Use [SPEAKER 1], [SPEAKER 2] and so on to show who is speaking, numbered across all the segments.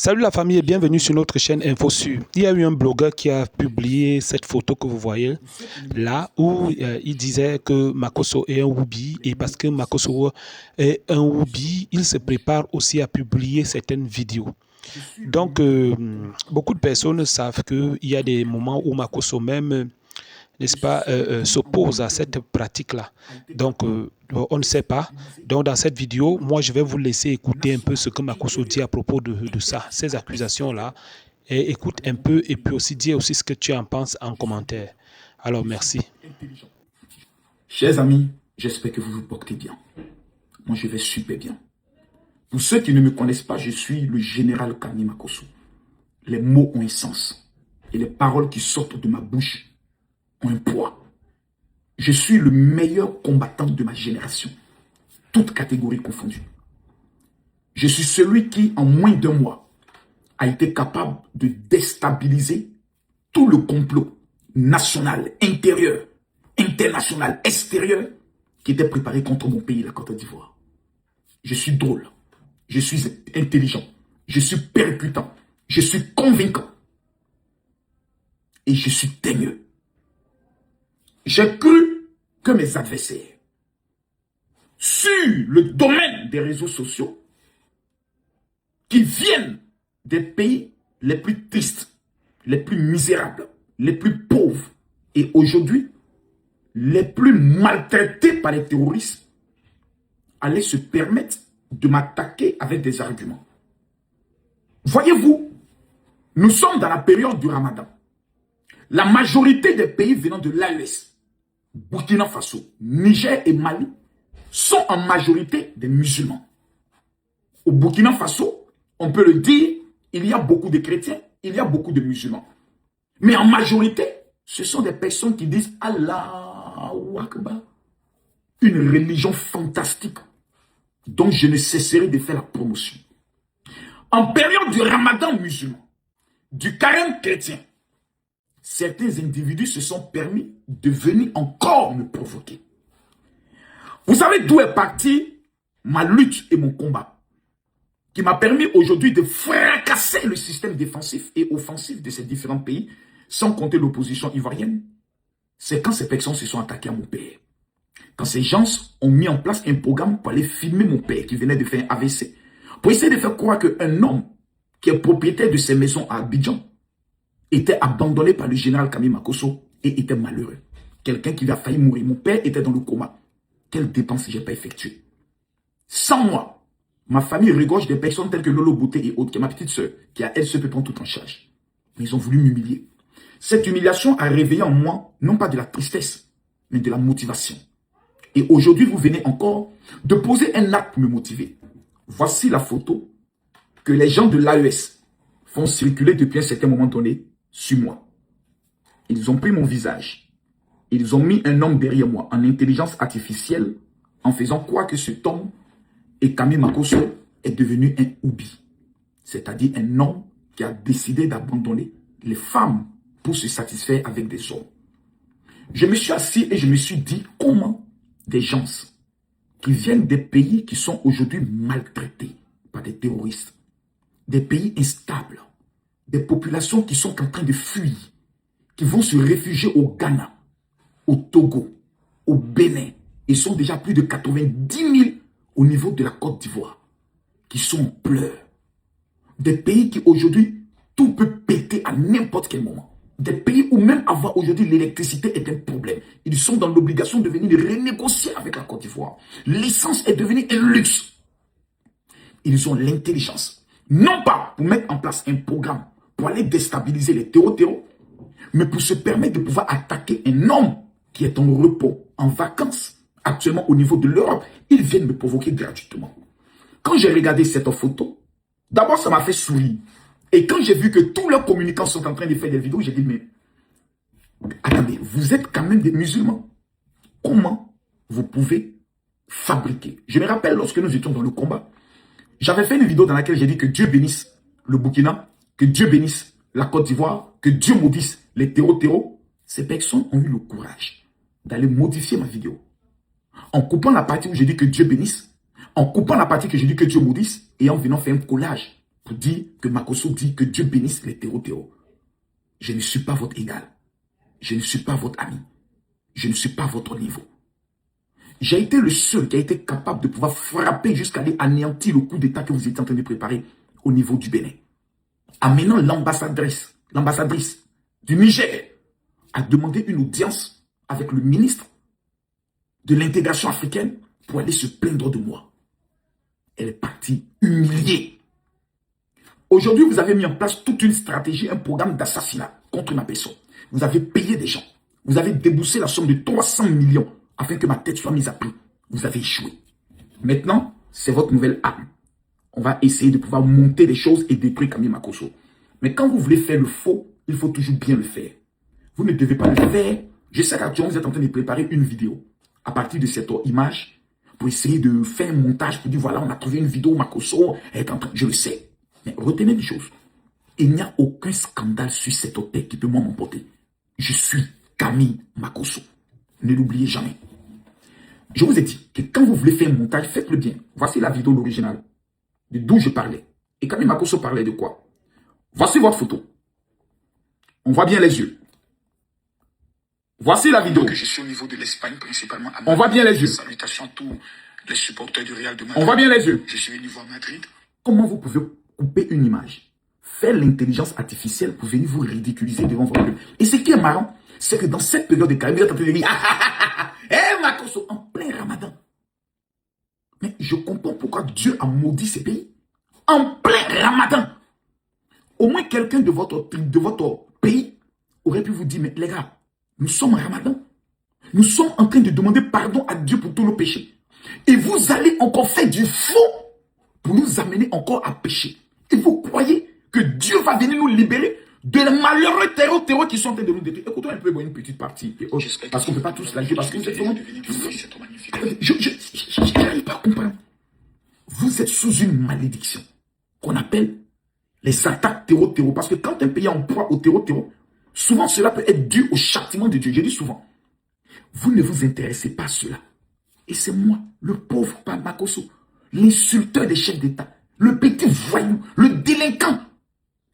[SPEAKER 1] Salut la famille et bienvenue sur notre chaîne InfoSur. Il y a eu un blogueur qui a publié cette photo que vous voyez là où il disait que Makosso est un Woubi et parce que Makosso est un Woubi, il se prépare aussi à publier certaines vidéos. Donc, beaucoup de personnes savent qu'il y a des moments où Makosso même n'est-ce pas, s'oppose à cette pratique-là. Donc, on ne sait pas. Donc, dans cette vidéo, moi, je vais vous laisser écouter un peu ce que Makosso dit à propos de ça, ces accusations-là. Et écoute un peu et puis aussi dire aussi ce que tu en penses en commentaire. Alors, merci.
[SPEAKER 2] Chers amis, j'espère que vous vous portez bien. Moi, je vais super bien. Pour ceux qui ne me connaissent pas, je suis le général Kami Makosso. Les mots ont un sens. Et les paroles qui sortent de ma bouche ont un poids. Je suis le meilleur combattant de ma génération. Toutes catégories confondues. Je suis celui qui, en moins d'un mois, a été capable de déstabiliser tout le complot national, intérieur, international, extérieur, qui était préparé contre mon pays, la Côte d'Ivoire. Je suis drôle, je suis intelligent, je suis percutant, je suis convaincant et je suis teigneux. J'ai cru que mes adversaires, sur le domaine des réseaux sociaux, qui viennent des pays les plus tristes, les plus misérables, les plus pauvres, et aujourd'hui, les plus maltraités par les terroristes, allaient se permettre de m'attaquer avec des arguments. Voyez-vous, nous sommes dans la période du Ramadan. La majorité des pays venant de l'AES, Burkina Faso, Niger et Mali, sont en majorité des musulmans. Au Burkina Faso, on peut le dire, il y a beaucoup de chrétiens, il y a beaucoup de musulmans. Mais en majorité, ce sont des personnes qui disent Allahu Akbar. Une religion fantastique dont je ne cesserai de faire la promotion. En période du Ramadan musulman, du carême chrétien, certains individus se sont permis de venir encore me provoquer. Vous savez d'où est partie ma lutte et mon combat, qui m'a permis aujourd'hui de fracasser le système défensif et offensif de ces différents pays, sans compter l'opposition ivoirienne. C'est quand ces personnes se sont attaquées à mon père. Quand ces gens ont mis en place un programme pour aller filmer mon père qui venait de faire un AVC, pour essayer de faire croire qu'un homme qui est propriétaire de ces maisons à Abidjan était abandonné par le général Kami Makosso et était malheureux. Quelqu'un qui a failli mourir. Mon père était dans le coma. Quelles dépenses j'ai pas effectuées? Sans moi, ma famille regorge des personnes telles que Lolo Bouté et autres, qui est ma petite soeur, qui a elle se peut prendre tout en charge. Mais ils ont voulu m'humilier. Cette humiliation a réveillé en moi, non pas de la tristesse, mais de la motivation. Et aujourd'hui, vous venez encore de poser un acte pour me motiver. Voici la photo que les gens de l'AES font circuler depuis un certain moment donné sur moi. Ils ont pris mon visage. Ils ont mis un homme derrière moi en intelligence artificielle en faisant croire que cet homme et Kami Makosso est devenu un Oubi. C'est-à-dire un homme qui a décidé d'abandonner les femmes pour se satisfaire avec des hommes. Je me suis assis et je me suis dit comment des gens qui viennent des pays qui sont aujourd'hui maltraités par des terroristes, des pays instables, des populations qui sont en train de fuir, qui vont se réfugier au Ghana, au Togo, au Bénin, et sont déjà plus de 90 000 au niveau de la Côte d'Ivoire, qui sont en pleurs. Des pays qui aujourd'hui, tout peut péter à n'importe quel moment. Des pays où même avoir aujourd'hui l'électricité est un problème. Ils sont dans l'obligation de venir renégocier avec la Côte d'Ivoire. L'essence est devenue un luxe. Ils ont l'intelligence, non pas pour mettre en place un programme pour aller déstabiliser les terreaux, mais pour se permettre de pouvoir attaquer un homme qui est en repos, en vacances, actuellement au niveau de l'Europe. Ils viennent me provoquer gratuitement. Quand j'ai regardé cette photo, d'abord ça m'a fait sourire. Et quand j'ai vu que tous leurs communicants sont en train de faire des vidéos, j'ai dit, mais attendez, vous êtes quand même des musulmans. Comment vous pouvez fabriquer? Je me rappelle lorsque nous étions dans le combat, j'avais fait une vidéo dans laquelle j'ai dit que Dieu bénisse le Burkina, que Dieu bénisse la Côte d'Ivoire, que Dieu maudisse les terreaux. Ces personnes ont eu le courage d'aller modifier ma vidéo. En coupant la partie où j'ai dit que Dieu bénisse, en coupant la partie que j'ai dit que Dieu maudisse, et en venant faire un collage pour dire que Makosso dit que Dieu bénisse les terreaux. Je ne suis pas votre égal. Je ne suis pas votre ami. Je ne suis pas à votre niveau. J'ai été le seul qui a été capable de pouvoir frapper jusqu'à aller anéantir le coup d'État que vous étiez en train de préparer au niveau du Bénin. Amenant l'ambassadrice du Niger à demander une audience avec le ministre de l'intégration africaine pour aller se plaindre de moi. Elle est partie humiliée. Aujourd'hui, vous avez mis en place toute une stratégie, un programme d'assassinat contre ma personne. Vous avez payé des gens. Vous avez déboursé la somme de 300 millions afin que ma tête soit mise à prix. Vous avez échoué. Maintenant, c'est votre nouvelle arme. On va essayer de pouvoir monter les choses et détruire Camille Makosso. Mais quand vous voulez faire le faux, il faut toujours bien le faire. Vous ne devez pas le faire. Je sais qu'actuellement, vous êtes en train de préparer une vidéo à partir de cette image pour essayer de faire un montage pour dire voilà, on a trouvé une vidéo, Makosso est en train. Je le sais. Mais retenez des choses. Il n'y a aucun scandale sur cette hôtel qui peut m'emporter. Je suis Camille Makosso. Ne l'oubliez jamais. Je vous ai dit que quand vous voulez faire un montage, faites-le bien. Voici la vidéo originale d'où je parlais. Et Camille Makosso parlait de quoi? Voici votre photo. On voit bien les yeux. Voici la vidéo.
[SPEAKER 3] Je suis au niveau de l'Espagne, principalement à Madrid.
[SPEAKER 2] On voit bien les yeux.
[SPEAKER 3] Salutations à tous les supporters du Real de Madrid.
[SPEAKER 2] On voit bien les yeux.
[SPEAKER 3] Je suis au niveau à Madrid.
[SPEAKER 2] Comment vous pouvez couper une image, faire l'intelligence artificielle pour venir vous ridiculiser devant votre peuple? Et ce qui est marrant, c'est que dans cette période de carême, vous êtes en train de dire hé Makosso, en plein ramadan. Mais je comprends pourquoi Dieu a maudit ces pays. En plein ramadan. Au moins quelqu'un de votre pays aurait pu vous dire, mais les gars, nous sommes en ramadan. Nous sommes en train de demander pardon à Dieu pour tous nos péchés. Et vous allez encore faire du faux pour nous amener encore à pécher. Et vous croyez que Dieu va venir nous libérer de les malheureux terreaux qui sont en train de nous détruire? Écoutons un peu une petite partie. Parce qu'on ne peut pas tous lâcher. Parce que vous êtes vraiment... Je n'arrive pas à comprendre. Vous êtes sous une malédiction qu'on appelle les attaques terreau. Parce que quand un pays est en proie au terreau, souvent cela peut être dû au châtiment de Dieu. Je dis souvent, vous ne vous intéressez pas à cela. Et c'est moi, le pauvre Makosso, l'insulteur des chefs d'État, le petit voyou, le délinquant,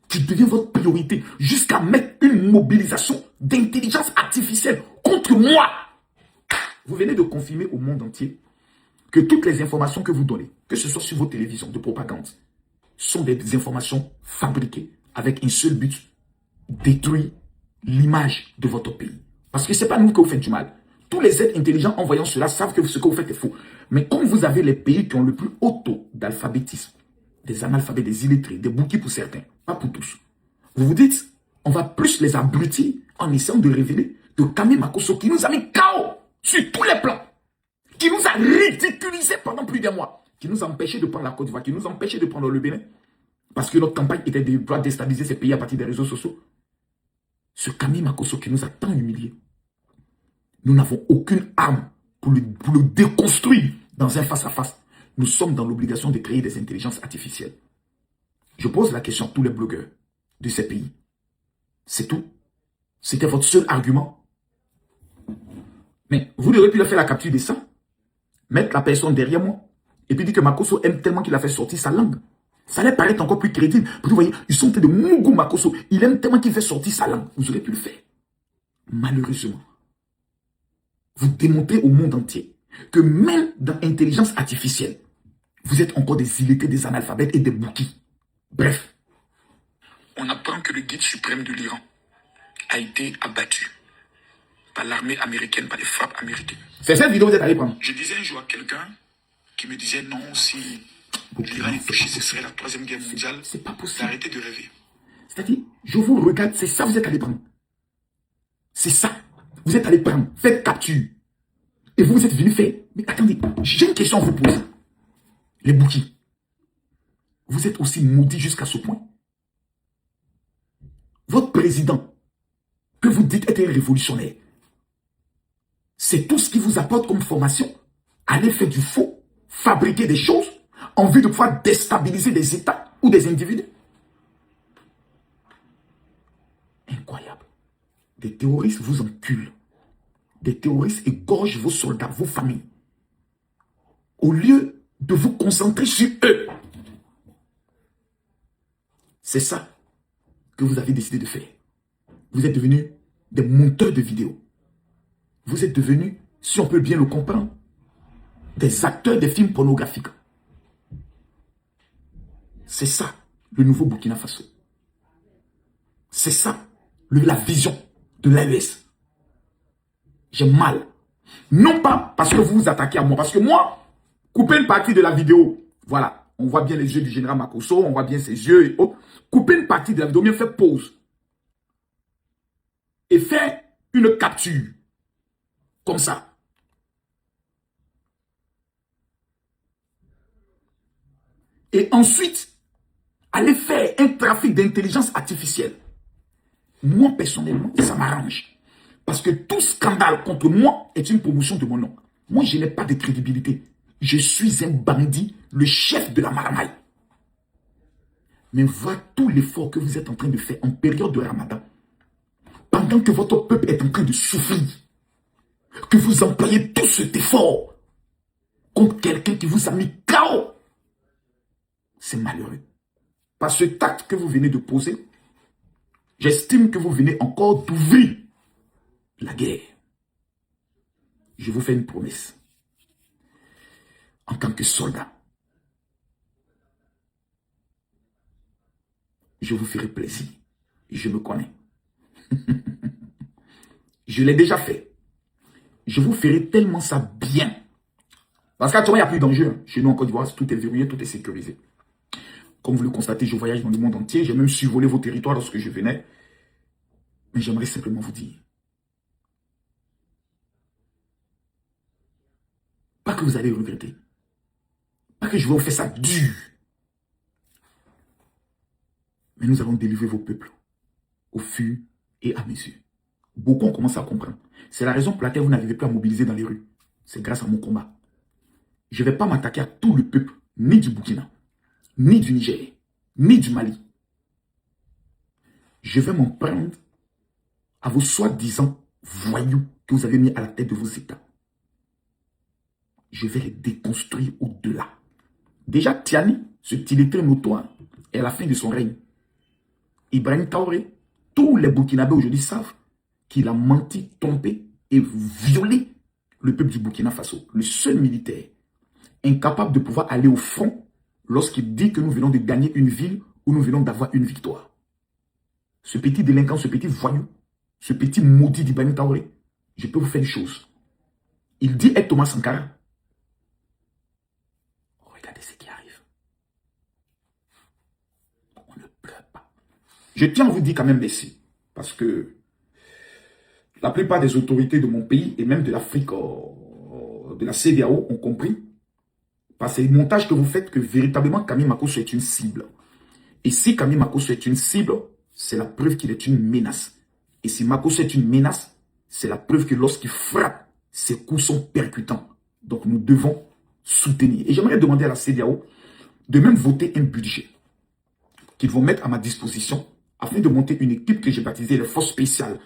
[SPEAKER 2] qui devient votre priorité jusqu'à mettre une mobilisation d'intelligence artificielle contre moi. Vous venez de confirmer au monde entier que toutes les informations que vous donnez, que ce soit sur vos télévisions de propagande, sont des informations fabriquées avec un seul but, détruire l'image de votre pays. Parce que ce n'est pas nous que vous faites du mal. Tous les êtres intelligents en voyant cela savent que ce que vous faites est faux. Mais comme vous avez les pays qui ont le plus haut taux d'alphabétisme, des analphabètes, des illettrés, des bouquets pour certains, pas pour tous, vous vous dites, on va plus les abrutir en essayant de révéler de Camille Makosso qui nous a mis KO sur tous les plans, qui nous a ridiculisés pendant plus d'un mois, qui nous a empêchés de prendre la Côte d'Ivoire, qui nous a empêchés de prendre le Bénin, parce que notre campagne était de vouloir déstabiliser ces pays à partir des réseaux sociaux. Ce Camille Makosso qui nous a tant humiliés, nous n'avons aucune arme pour le déconstruire dans un face-à-face. Nous sommes dans l'obligation de créer des intelligences artificielles. Je pose la question à tous les blogueurs de ces pays. C'est tout. C'était votre seul argument. Mais vous auriez pu leur faire la capture de ça, mettre la personne derrière moi, et puis dire que Makosso aime tellement qu'il a fait sortir sa langue. Ça allait paraître encore plus crédible. Vous voyez, ils sont en train de Mougou Makosso. Il aime tellement qu'il fait sortir sa langue. Vous auriez pu le faire. Malheureusement, vous démontrez au monde entier que même dans l'intelligence artificielle, vous êtes encore des illettrés, des analphabètes et des bouquis. Bref.
[SPEAKER 3] On apprend que le guide suprême de l'Iran a été abattu par l'armée américaine, par les frappes américaines.
[SPEAKER 2] C'est cette vidéo que vous êtes allé prendre.
[SPEAKER 3] Je disais un jour à quelqu'un qui me disait non, si l'Iran est touché, ce serait la 3e guerre mondiale.
[SPEAKER 2] C'est pas possible.
[SPEAKER 3] Arrêtez de rêver.
[SPEAKER 2] C'est-à-dire, je vous regarde, c'est ça que vous êtes allé prendre. C'est ça. Vous êtes allé prendre, faites capture. Et vous êtes venu faire. Mais attendez, j'ai une question à vous poser. Les bouquins. Vous êtes aussi maudits jusqu'à ce point. Votre président, que vous dites être un révolutionnaire, c'est tout ce qui vous apporte comme formation. Aller faire du faux, fabriquer des choses, en vue de pouvoir déstabiliser des États ou des individus. Incroyable. Des terroristes vous enculent. Des terroristes égorgent vos soldats, vos familles. Au lieu de vous concentrer sur eux. C'est ça que vous avez décidé de faire. Vous êtes devenus des monteurs de vidéos. Vous êtes devenus, si on peut bien le comprendre, des acteurs des films pornographiques. C'est ça, le nouveau Burkina Faso. C'est ça, la vision de l'AES. J'ai mal. Non pas parce que vous vous attaquez à moi, parce que moi, couper une partie de la vidéo, voilà, on voit bien les yeux du général Makosso, on voit bien ses yeux et autres. Couper une partie de la vidéo, bien faire pause. Et faire une capture. Comme ça. Et ensuite, aller faire un trafic d'intelligence artificielle. Moi, personnellement, ça m'arrange. Parce que tout scandale contre moi est une promotion de mon nom. Moi, je n'ai pas de crédibilité. Je suis un bandit, le chef de la marmaille. Mais voilà tout l'effort que vous êtes en train de faire en période de Ramadan. Pendant que votre peuple est en train de souffrir. Que vous employez tout cet effort contre quelqu'un qui vous a mis KO. C'est malheureux. Par ce acte que vous venez de poser, j'estime que vous venez encore d'ouvrir la guerre. Je vous fais une promesse. En tant que soldat, je vous ferai plaisir. Je me connais. Je l'ai déjà fait. Je vous ferai tellement ça bien. Parce qu'actuellement, il n'y a plus d'enjeu. Chez nous en Côte d'Ivoire, tout est verrouillé, tout est sécurisé. Comme vous le constatez, je voyage dans le monde entier. J'ai même survolé vos territoires lorsque je venais. Mais j'aimerais simplement vous dire. Pas que vous allez regretter. Pas que je vais vous faire ça dur. Mais nous allons délivrer vos peuples au fur et à mesure. Beaucoup ont commencé à comprendre. C'est la raison pour laquelle vous n'arrivez plus à mobiliser dans les rues. C'est grâce à mon combat. Je ne vais pas m'attaquer à tout le peuple, ni du Burkina, ni du Niger, ni du Mali. Je vais m'en prendre à vos soi-disant voyous que vous avez mis à la tête de vos États. Je vais les déconstruire au-delà. Déjà, Tiani, ce illettré notoire, est à la fin de son règne. Ibrahim Traoré, tous les Burkinabés aujourd'hui savent qu'il a menti, trompé et violé le peuple du Burkina Faso. Le seul militaire incapable de pouvoir aller au front lorsqu'il dit que nous venons de gagner une ville ou nous venons d'avoir une victoire. Ce petit délinquant, ce petit voyou, ce petit maudit d'Ibrahim Traoré, je peux vous faire une chose. Il dit être Thomas Sankara. Regardez ce qui arrive. On ne pleure pas. Je tiens à vous dire quand même merci. Parce que la plupart des autorités de mon pays et même de l'Afrique, de la CEDEAO ont compris, par ces montages que vous faites, que véritablement Camille Makosso est une cible. Et si Camille Makosso est une cible, c'est la preuve qu'il est une menace. Et si Makosso est une menace, c'est la preuve que lorsqu'il frappe, ses coups sont percutants. Donc nous devons soutenir. Et j'aimerais demander à la CEDEAO de même voter un budget qu'ils vont mettre à ma disposition afin de monter une équipe que j'ai baptisée les forces spéciales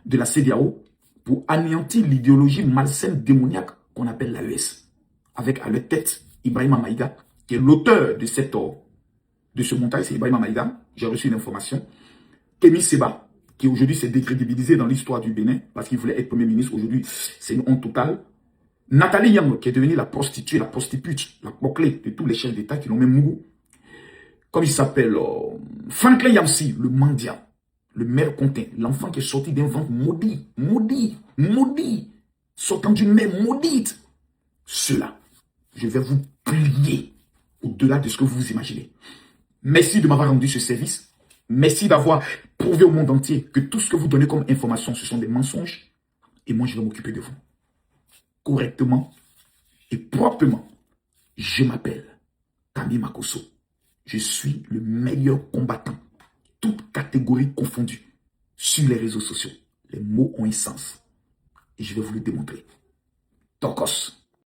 [SPEAKER 2] de la CEDEAO pour anéantir l'idéologie malsaine démoniaque qu'on appelle l'AES. Avec à leur tête Ibrahima Maïga, qui est l'auteur de ce montage, c'est Ibrahima Maïga. J'ai reçu une information. Kémy Seba, qui aujourd'hui s'est décrédibilisé dans l'histoire du Bénin parce qu'il voulait être Premier ministre. Aujourd'hui, c'est une honte totale. Nathalie Yang, qui est devenue la prostituée, la prostitute, la clé de tous les chefs d'État qui l'ont même mouru. Comme il s'appelle, Franklin Yamsi, le mendiant, le maire Contin, l'enfant qui est sorti d'un ventre maudit, sortant d'une mère maudite. Cela, je vais vous plier au-delà de ce que vous imaginez. Merci de m'avoir rendu ce service. Merci d'avoir prouvé au monde entier que tout ce que vous donnez comme information, ce sont des mensonges. Et moi, je vais m'occuper de vous. Correctement et proprement. Je m'appelle Camille Makosso. Je suis le meilleur combattant, toutes catégories confondues, sur les réseaux sociaux. Les mots ont un sens. Et je vais vous le démontrer. Tokos.